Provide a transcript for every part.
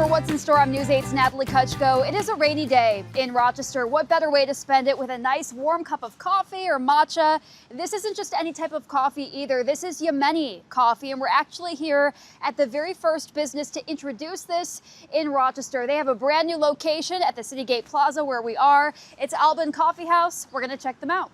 For what's in store, I'm News 8's Natalie Kutchko. It is a rainy day in Rochester. What better way to spend it with a nice warm cup of coffee or matcha? This isn't just any type of coffee either. This is Yemeni coffee, and we're actually here at the very first business to introduce this in Rochester. They have a brand new location at the Citygate Plaza where we are. It's Albunn Coffee House. We're going to check them out.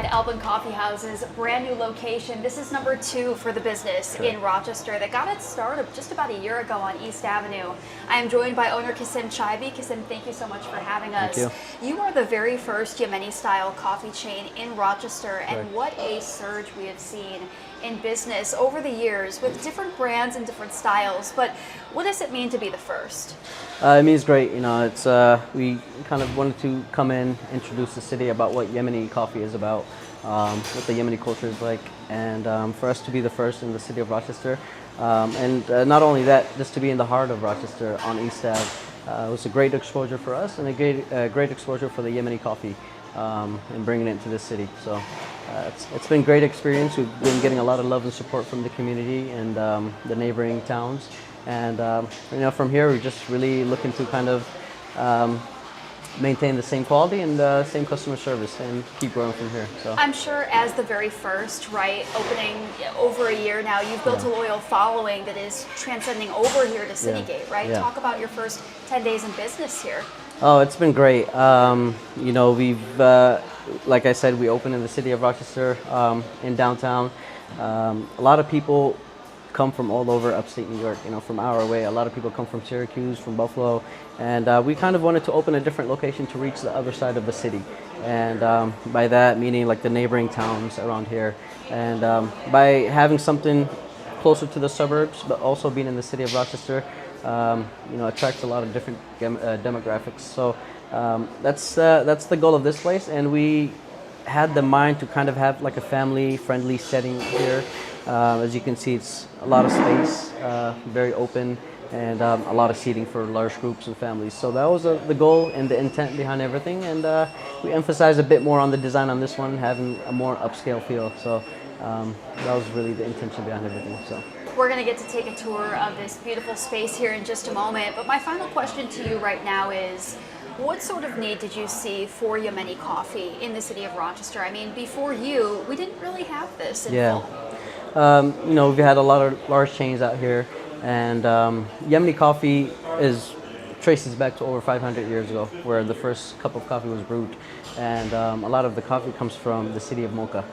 Albunn Coffee House's brand new location. This is number 2 for the business in Rochester that got its start just about a year ago on East Avenue. I am joined by owner Kasim Chaibi. Kasim, thank you so much for having us. Thank you. You are the very first Yemeni-style coffee chain in Rochester, and what a surge we have seen in business over the years with different brands and different styles. But what does it mean to be the first? It means great. You know, it's we kind of wanted to come in, introduce the city about what Yemeni coffee is about, what the Yemeni culture is like, and for us to be the first in the city of Rochester, and not only that, just to be in the heart of Rochester on East Ave, was a great exposure for us and a great exposure for the Yemeni coffee, and bringing it to the city. So it's been a great experience. We've been getting a lot of love and support from the community and the neighboring towns. And you know, from here, we're just really looking to kind of maintain the same quality and same customer service and keep growing from here. So I'm sure as the very first, right, opening over a year now, you've built a loyal following that is transcending over here to Citygate, right? Talk about your first 10 days in business here. Oh, it's been great. You know, we've, like I said, we opened in the city of Rochester, in downtown. A lot of people come from all over upstate New York, you know, from our way. A lot of people come from Syracuse, from Buffalo, and we kind of wanted to open a different location to reach the other side of the city. And by that, meaning like the neighboring towns around here. And by having something closer to the suburbs, but also being in the city of Rochester, you know, attracts a lot of different demographics. So that's the goal of this place, and we had the mind to kind of have like a family-friendly setting here. As you can see, it's a lot of space, very open, and a lot of seating for large groups and families. So that was the goal and the intent behind everything, and we emphasized a bit more on the design on this one, having a more upscale feel. So that was really the intention behind everything. So we're going to get to take a tour of this beautiful space here in just a moment, but my final question to you right now is, what sort of need did you see for Yemeni coffee in the city of Rochester? I mean, before you, we didn't really have this in full. You know, we've had a lot of large chains out here, and Yemeni coffee traces back to over 500 years ago, where the first cup of coffee was brewed, and a lot of the coffee comes from the city of Mocha,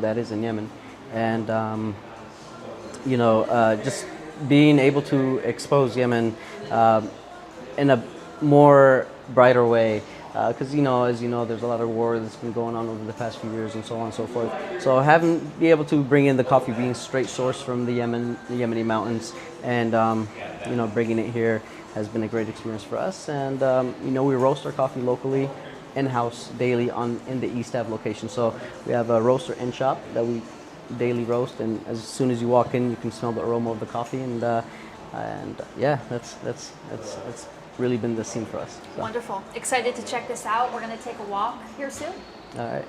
that is in Yemen, and you know, just being able to expose Yemen in a more brighter way. Because, you know, as you know, there's a lot of war that's been going on over the past few years and so on and so forth. So be able to bring in the coffee beans straight sourced from the Yemeni mountains, and you know, bringing it here has been a great experience for us. And you know, we roast our coffee locally, in-house, daily in the East Ave location. So we have a roaster in shop that we daily roast, and as soon as you walk in, you can smell the aroma of the coffee, and yeah, that's really been the scene for us. So. Wonderful. Excited to check this out. We're going to take a walk here soon. All right.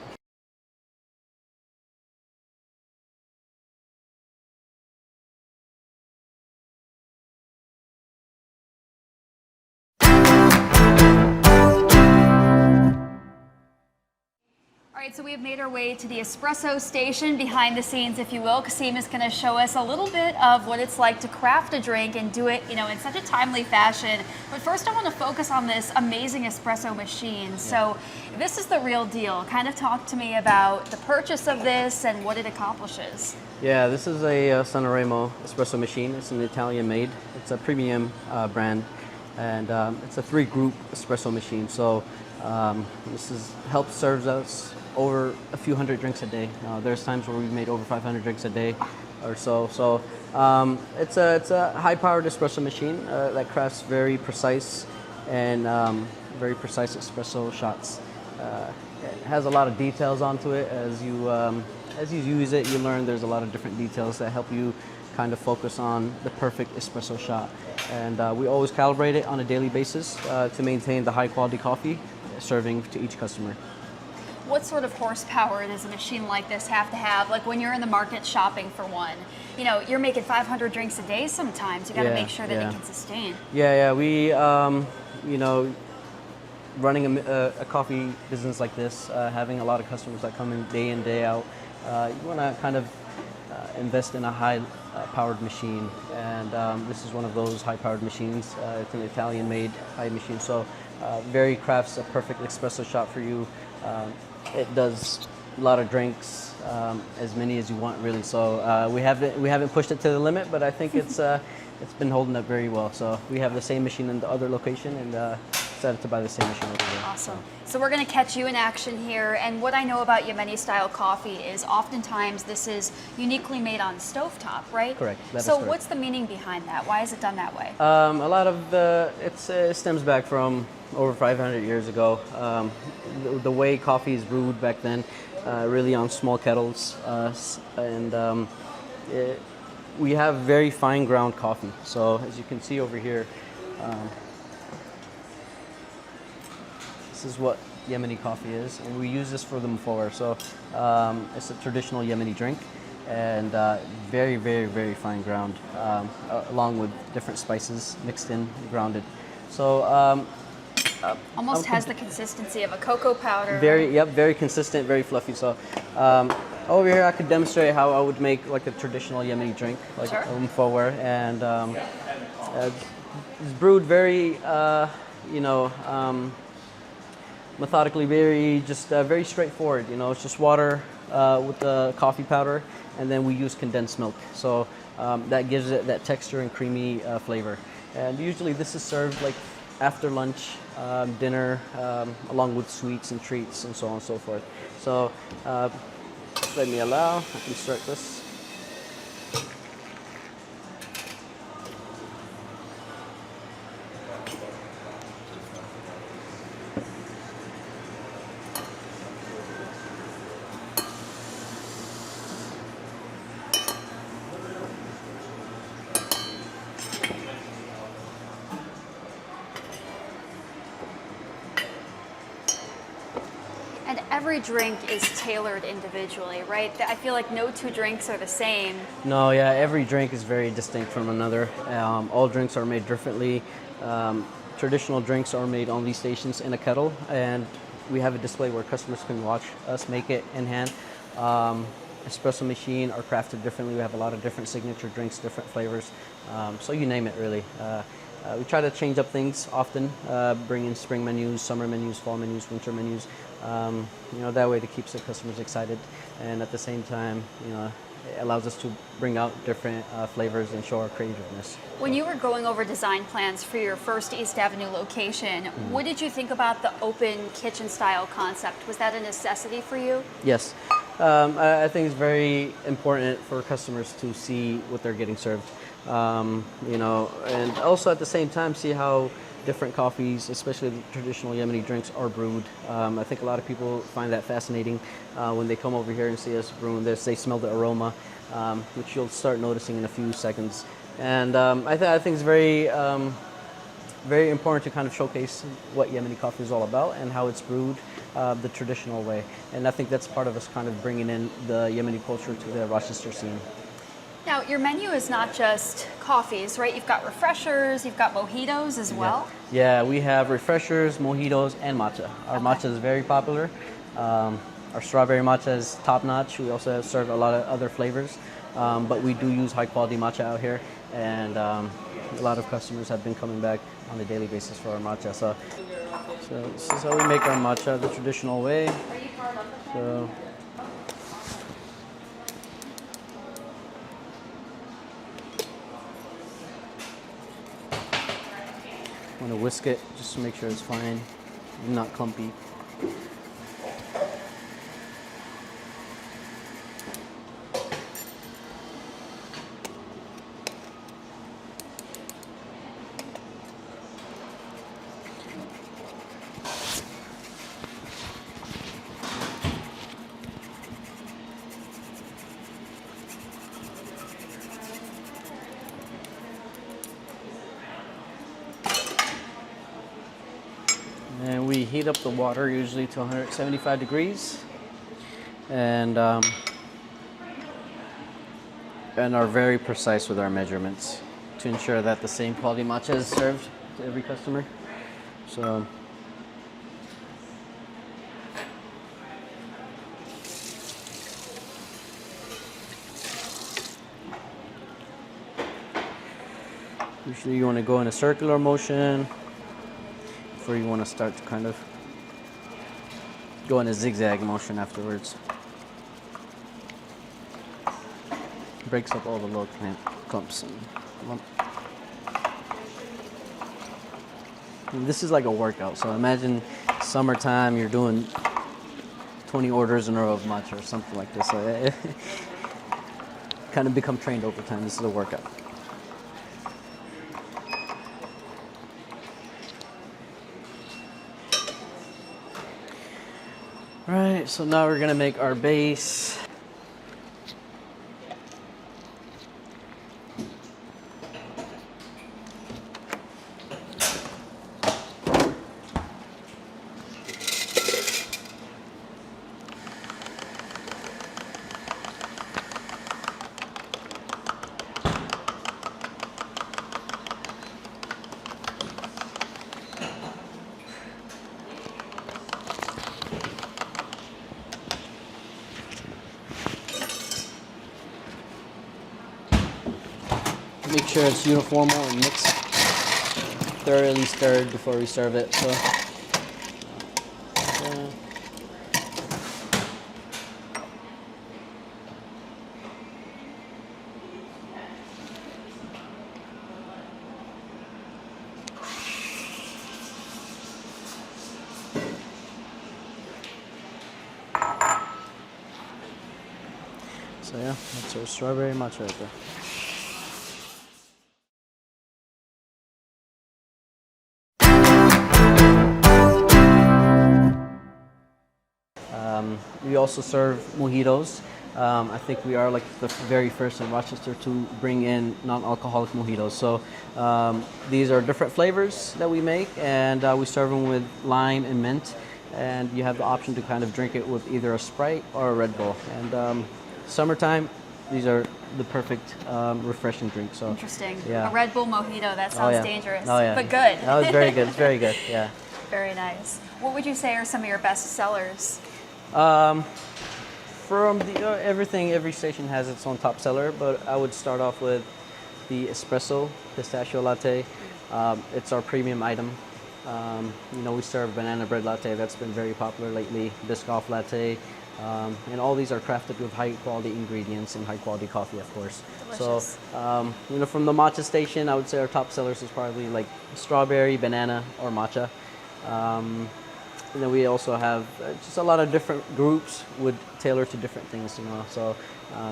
All right, so we have made our way to the espresso station behind the scenes, if you will. Kasim is going to show us a little bit of what it's like to craft a drink and do it, you know, in such a timely fashion. But first, I want to focus on this amazing espresso machine. So this is the real deal. Kind of talk to me about the purchase of this and what it accomplishes. Yeah, this is a Sanremo espresso machine. It's an Italian made. It's a premium brand, and it's a 3-group espresso machine. So this helps serve us over a few hundred drinks a day. There's times where we've made over 500 drinks a day or so. So it's a high-powered espresso machine that crafts very precise and very precise espresso shots. it has a lot of details onto it. As you use it, you learn there's a lot of different details that help you kind of focus on the perfect espresso shot. And we always calibrate it on a daily basis to maintain the high quality coffee serving to each customer. What sort of horsepower does a machine like this have to have? Like when you're in the market shopping for one, you know, you're making 500 drinks a day sometimes. You got to make sure that it can sustain. Yeah. We, you know, running a coffee business like this, having a lot of customers that come in, day out, you want to kind of invest in a high-powered machine, and this is one of those high-powered machines. It's an Italian-made high machine, so very crafts a perfect espresso shot for you. It does a lot of drinks, as many as you want, really. So we haven't pushed it to the limit, but I think it's been holding up very well. So we have the same machine in the other location, and excited to buy the same machine over here. Awesome. So we're going to catch you in action here. And what I know about Yemeni-style coffee is oftentimes this is uniquely made on stovetop, right? Correct. So what's the meaning behind that? Why is it done that way? A lot of it stems back from over 500 years ago. The way coffee is brewed back then, really on small kettles, and we have very fine ground coffee. So as you can see over here, this is what Yemeni coffee is, and we use this for the mufawar. So it's a traditional Yemeni drink, and very, very, very fine ground, along with different spices mixed in, grounded. So almost has the consistency of a cocoa powder. Very consistent, very fluffy. So over here I could demonstrate how I would make like a traditional Yemeni drink, like a mufawar, and it's brewed very, you know, methodically, very straightforward. You know, it's just water with the coffee powder, and then we use condensed milk. So that gives it that texture and creamy flavor. And usually this is served like after lunch, dinner, along with sweets and treats and so on and so forth. So let me I can start this. And every drink is tailored individually, right? I feel like no two drinks are the same. No, yeah, every drink is very distinct from another. All drinks are made differently. Traditional drinks are made on these stations in a kettle, and we have a display where customers can watch us make it in hand. Espresso machine are crafted differently. We have a lot of different signature drinks, different flavors. So you name it, really. We try to change up things often, bring in spring menus, summer menus, fall menus, winter menus. You know, that way it keeps the customers excited, and at the same time, you know, it allows us to bring out different flavors and show our creativeness. When you were going over design plans for your first East Avenue location, what did you think about the open kitchen style concept? Was that a necessity for you? Yes. I think it's very important for customers to see what they're getting served. You know, and also at the same time see how different coffees, especially the traditional Yemeni drinks, are brewed. I think a lot of people find that fascinating when they come over here and see us brewing this. They smell the aroma, which you'll start noticing in a few seconds. And I think it's very, very important to kind of showcase what Yemeni coffee is all about and how it's brewed the traditional way. And I think that's part of us kind of bringing in the Yemeni culture to the Rochester scene. Now, your menu is not just coffees, right? You've got refreshers, you've got mojitos as well. Yeah, we have refreshers, mojitos, and matcha. Our matcha is very popular. Our strawberry matcha is top-notch. We also serve a lot of other flavors, but we do use high-quality matcha out here, and a lot of customers have been coming back on a daily basis for our matcha. So this is how we make our matcha the traditional way. So, I'm going to whisk it just to make sure it's fine and not clumpy. And we heat up the water usually to 175 degrees, and are very precise with our measurements to ensure that the same quality matcha is served to every customer. So usually you want to go in a circular motion before you want to start to kind of go in a zigzag motion afterwards. Breaks up all the little clumps and lump. And this is like a workout, so imagine summertime, you're doing 20 orders in a row of matcha or something like this. So kind of become trained over time. This is a workout. Right, so now we're gonna make our base. Make sure it's uniform and mixed, thoroughly stirred before we serve it. So, yeah, that's our strawberry matcha right there. We also serve mojitos. I think we are like the very first in Rochester to bring in non-alcoholic mojitos. So these are different flavors that we make, and we serve them with lime and mint. And you have the option to kind of drink it with either a Sprite or a Red Bull. And summertime, these are the perfect refreshing drink. So interesting. Yeah. A Red Bull mojito. That sounds dangerous, oh, yeah. but good. That was very good. It's very good. Yeah. Very nice. What would you say are some of your best sellers? From the everything, every station has its own top seller, but I would start off with the espresso pistachio latte. It's our premium item. You know, we serve banana bread latte. That's been very popular lately. Biscoff latte. And all these are crafted with high quality ingredients and high quality coffee, of course. Delicious. So, you know, from the matcha station, I would say our top sellers is probably like strawberry, banana, or matcha. And then we also have just a lot of different groups would tailor to different things, you know. So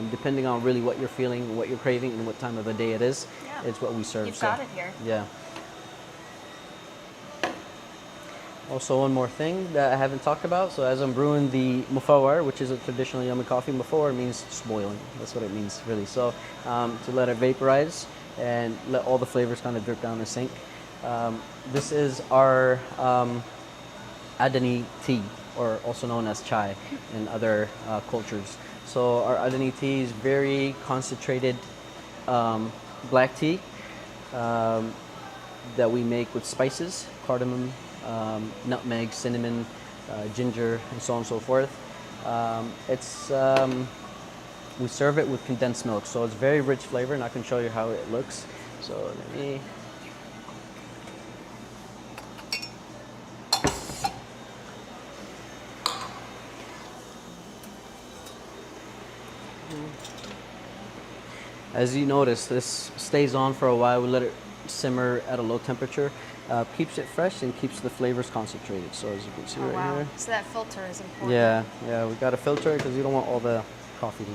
depending on really what you're feeling, what you're craving, and what time of the day it is, it's what we serve. You've got it here. Yeah. Also, one more thing that I haven't talked about. So as I'm brewing the mufawar, which is a traditional Yemen coffee, mufawar means just boiling. That's what it means, really. So to let it vaporize and let all the flavors kind of drip down the sink. This is our Adani tea, or also known as chai in other cultures. So our Adani tea is very concentrated black tea that we make with spices, cardamom, nutmeg, cinnamon, ginger, and so on and so forth. We serve it with condensed milk, so it's very rich flavor, and I can show you how it looks. So let me. As you notice, this stays on for a while. We let it simmer at a low temperature. Keeps it fresh and keeps the flavors concentrated. So as you can see here. So that filter is important. Yeah, we got to filter it because you don't want all the coffee to.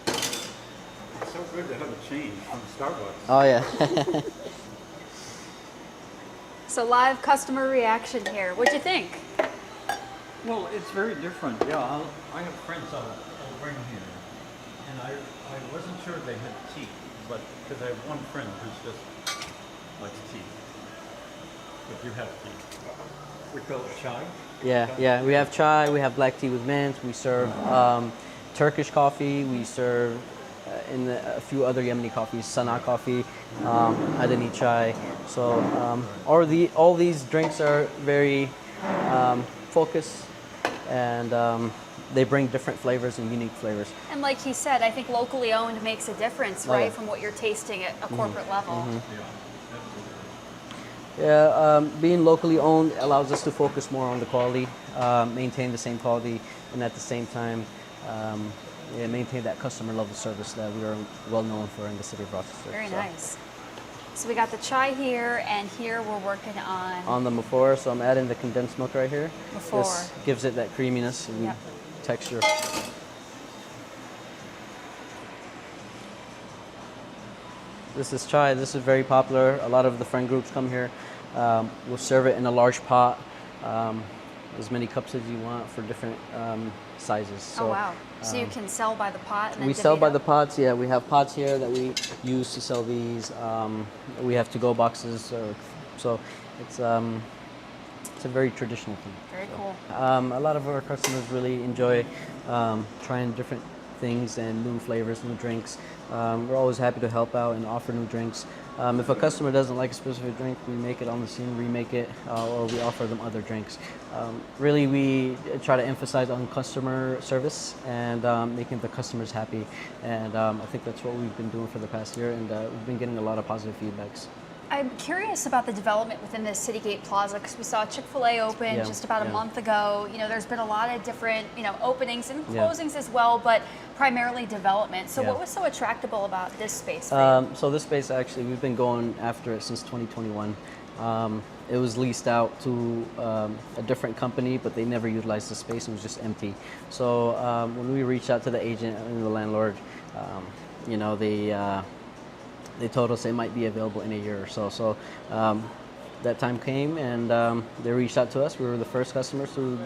It's so good to have a change from Starbucks. Oh yeah. So live customer reaction here. What'd you think? Well, it's very different. Yeah, I have friends I'll bring here. And I wasn't sure they had tea, but because I have one friend who's just likes tea. But you have we call it chai. Yeah. We have chai. We have black tea with mint. We serve Turkish coffee. We serve a few other Yemeni coffees, Sana coffee, Adani chai. So all these drinks are very focused, and they bring different flavors and unique flavors. And like he said, I think locally owned makes a difference, right, yeah. from what you're tasting at a corporate level. Yeah, being locally owned allows us to focus more on the quality, maintain the same quality, and at the same time, maintain that customer level service that we are well known for in the city of Rochester. Very nice. So we got the chai here, and here we're working on the mafor. So I'm adding the condensed milk right here. Mafor. This gives it that creaminess and texture. This is chai. This is very popular. A lot of the friend groups come here. We'll serve it in a large pot, as many cups as you want for different sizes. So, oh wow! So you can sell by the pot. And then we sell by up? the pots. Yeah, we have pots here that we use to sell these. We have to-go boxes. So it's a very traditional thing. Very cool. A lot of our customers really enjoy trying different things and new flavors, new drinks. We're always happy to help out and offer new drinks. If a customer doesn't like a specific drink, we make it on the scene, remake it, or we offer them other drinks. Really, we try to emphasize on customer service and making the customers happy. And I think that's what we've been doing for the past year, and we've been getting a lot of positive feedbacks. I'm curious about the development within the Citygate Plaza, because we saw Chick-fil-A open just about a month ago. You know, there's been a lot of different, openings and closings as well, but primarily development. So what was so attractable about this space for you? So this space, actually, we've been going after it since 2021. It was leased out to a different company, but they never utilized the space. It was just empty. So when we reached out to the agent and the landlord, they told us it might be available in a year or so. So that time came, and they reached out to us. We were the first customers to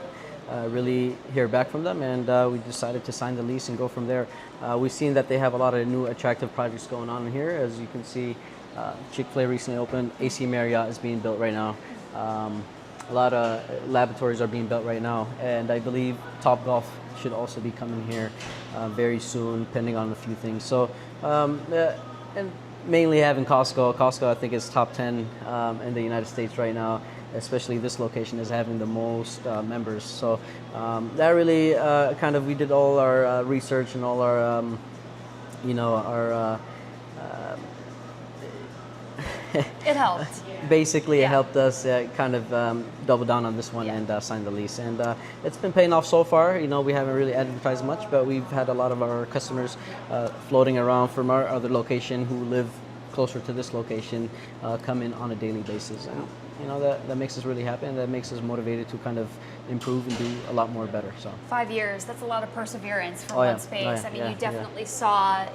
really hear back from them, and we decided to sign the lease and go from there. We've seen that they have a lot of new attractive projects going on in here. As you can see, Chick-fil-A recently opened. AC Marriott is being built right now. A lot of laboratories are being built right now, and I believe Topgolf should also be coming here very soon, depending on a few things. So, and mainly having Costco. Costco, I think, is top 10 in the United States right now, especially this location is having the most members. So that really we did all our research and all our, It helped. Basically, it helped us double down on this one and sign the lease. And it's been paying off so far. We haven't really advertised much, but we've had a lot of our customers floating around from our other location who live closer to this location come in on a daily basis. And that makes us really happy, and that makes us motivated to kind of improve and do a lot more better. So 5 years, that's a lot of perseverance for one space. You definitely saw,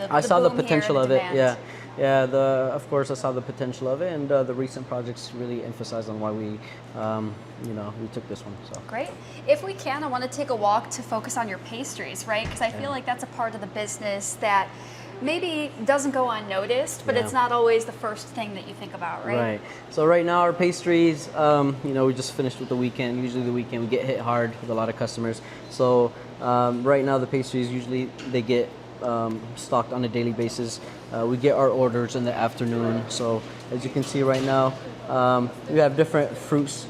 I saw the boom potential here, of the it. demand. Of course, I saw the potential of it, and the recent projects really emphasized on why we took this one. So great. If we can, I want to take a walk to focus on your pastries, right? Because I feel like that's a part of the business that maybe doesn't go unnoticed, but it's not always the first thing that you think about, right? Right. So right now our pastries, we just finished with the weekend. Usually the weekend we get hit hard with a lot of customers. So right now the pastries, usually they get stocked on a daily basis. We get our orders in the afternoon. So as you can see right now, we have different fruits,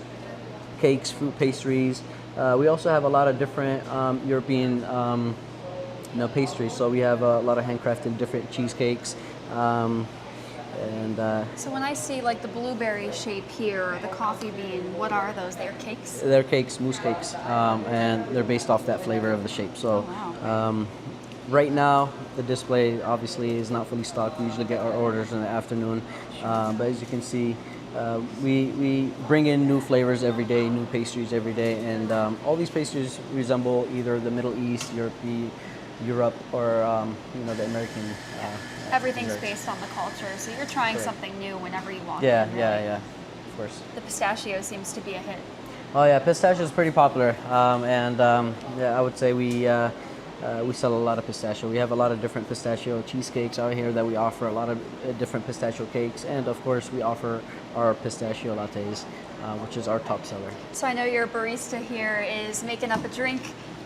cakes, fruit pastries. We also have a lot of different European pastries. So we have a lot of handcrafted different cheesecakes. So when I see like the blueberry shape here, the coffee bean, what are those? They're cakes? They're cakes, mousse cakes, and they're based off that flavor of the shape. So right now the display obviously is not fully stocked. We usually get our orders in the afternoon, but as you can see, we bring in new flavors every day, new pastries every day, and all these pastries resemble either the Middle East, Europe, or the American. Everything's desserts. based on the culture, so you're trying something new whenever you walk in. Yeah, of course. The pistachio seems to be a hit. Oh yeah, pistachio is pretty popular, I would say we we sell a lot of pistachio. We have a lot of different pistachio cheesecakes out here that we offer, a lot of different pistachio cakes, and of course we offer our pistachio lattes, which is our top seller. So I know your barista here is making up a drink,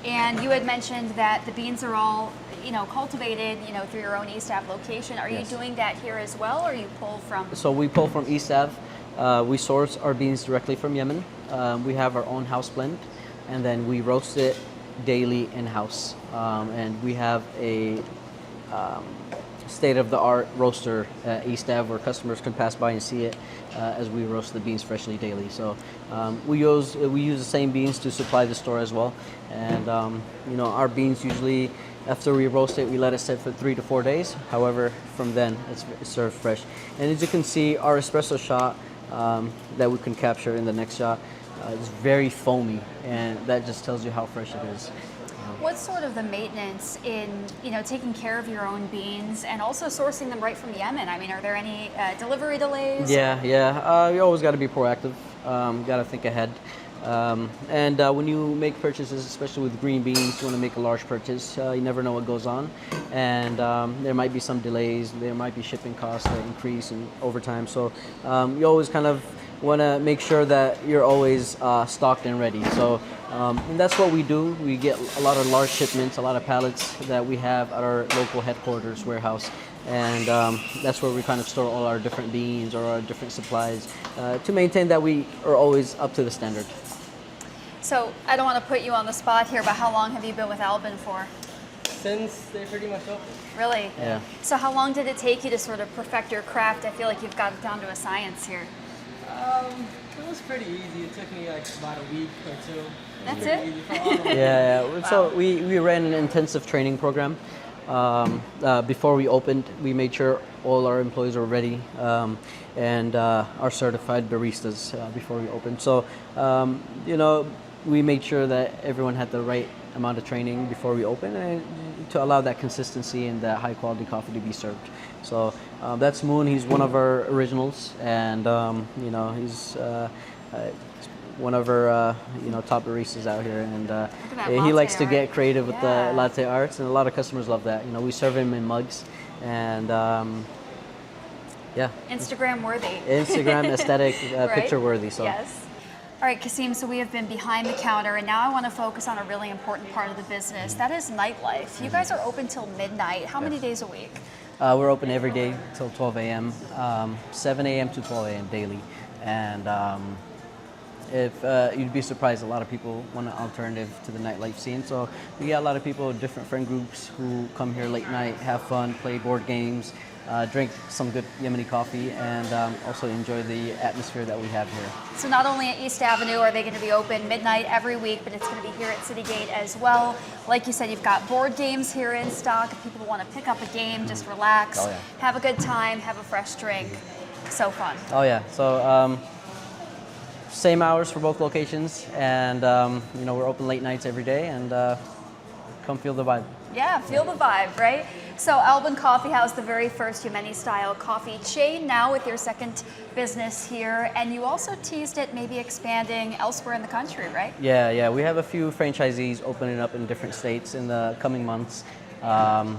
and you had mentioned that the beans are all, cultivated, through your own East Ave location. Are Yes. you doing that here as well, or you pull from? So we pull from East Ave. We source our beans directly from Yemen. We have our own house blend, and then we roast it daily in-house. And we have a state-of-the-art roaster at East Ave where customers can pass by and see it as we roast the beans freshly daily. So we use the same beans to supply the store as well. And our beans usually, after we roast it, we let it sit for 3 to 4 days. However, from then it's served fresh. And as you can see, our espresso shot that we can capture in the next shot is very foamy, and that just tells you how fresh it is. What's sort of the maintenance in, taking care of your own beans and also sourcing them right from Yemen? I mean, are there any delivery delays? Yeah. You always got to be proactive. Got to think ahead. And when you make purchases, especially with green beans, you want to make a large purchase. You never know what goes on, and there might be some delays. There might be shipping costs that increase and over time. So you always kind of want to make sure that you're always stocked and ready. So and that's what we do. We get a lot of large shipments, a lot of pallets that we have at our local headquarters warehouse. And that's where we kind of store all our different beans or our different supplies to maintain that we are always up to the standard. So I don't want to put you on the spot here, but how long have you been with Albunn for? Since they pretty much opened. Really? Yeah. So how long did it take you to sort of perfect your craft? I feel like you've got it down to a science here. It was pretty easy. It took me like about a week or two. That's Pretty it? easy for all of them. Yeah. So we ran an intensive training program. Before we opened, we made sure all our employees were ready and are certified baristas before we opened. So, we made sure that everyone had the right amount of training before we opened and to allow that consistency and that high quality coffee to be served. So that's Moon. He's one of our originals, and he's one of our top baristas out here, and he likes to get creative with the latte arts, and a lot of customers love that. We serve him in mugs, and Instagram worthy. Instagram aesthetic, Right? picture worthy. So Yes. All right, Kasim, so we have been behind the counter, and now I want to focus on a really important part of the business. That is nightlife. You guys are open till midnight. How many days a week? we're open every day till 12 a.m., 7 a.m. to 12 a.m. daily, and if you'd be surprised, a lot of people want an alternative to the nightlife scene. So we got a lot of people, different friend groups who come here late night, have fun, play board games, drink some good Yemeni coffee, and also enjoy the atmosphere that we have here. So not only at East Avenue are they going to be open midnight every week, but it's going to be here at Citygate as well. Like you said, you've got board games here in stock. If people want to pick up a game, just relax, Oh, yeah. have a good time, have a fresh drink. So fun. Oh yeah, so same hours for both locations, and we're open late nights every day, and come feel the vibe. Yeah, feel the vibe, right? So Albunn Coffee House, the very first Yemeni-style coffee chain, now with your second business here, and you also teased it maybe expanding elsewhere in the country, right? Yeah, we have a few franchisees opening up in different states in the coming months. We're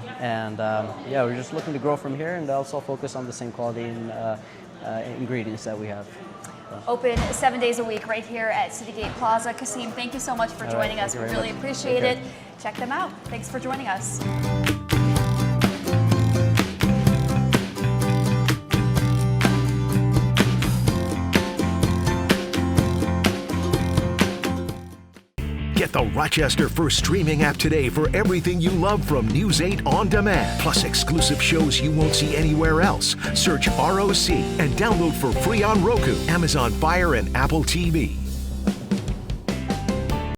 just looking to grow from here and also focus on the same quality and ingredients that we have. Open 7 days a week right here at Citygate Plaza. Kasim, thank you so much for joining us. We thank you really very much. appreciate Take it. care. Check them out. Thanks for joining us. Get the Rochester First streaming app today for everything you love from News 8 On Demand, plus exclusive shows you won't see anywhere else. Search ROC and download for free on Roku, Amazon Fire, and Apple TV.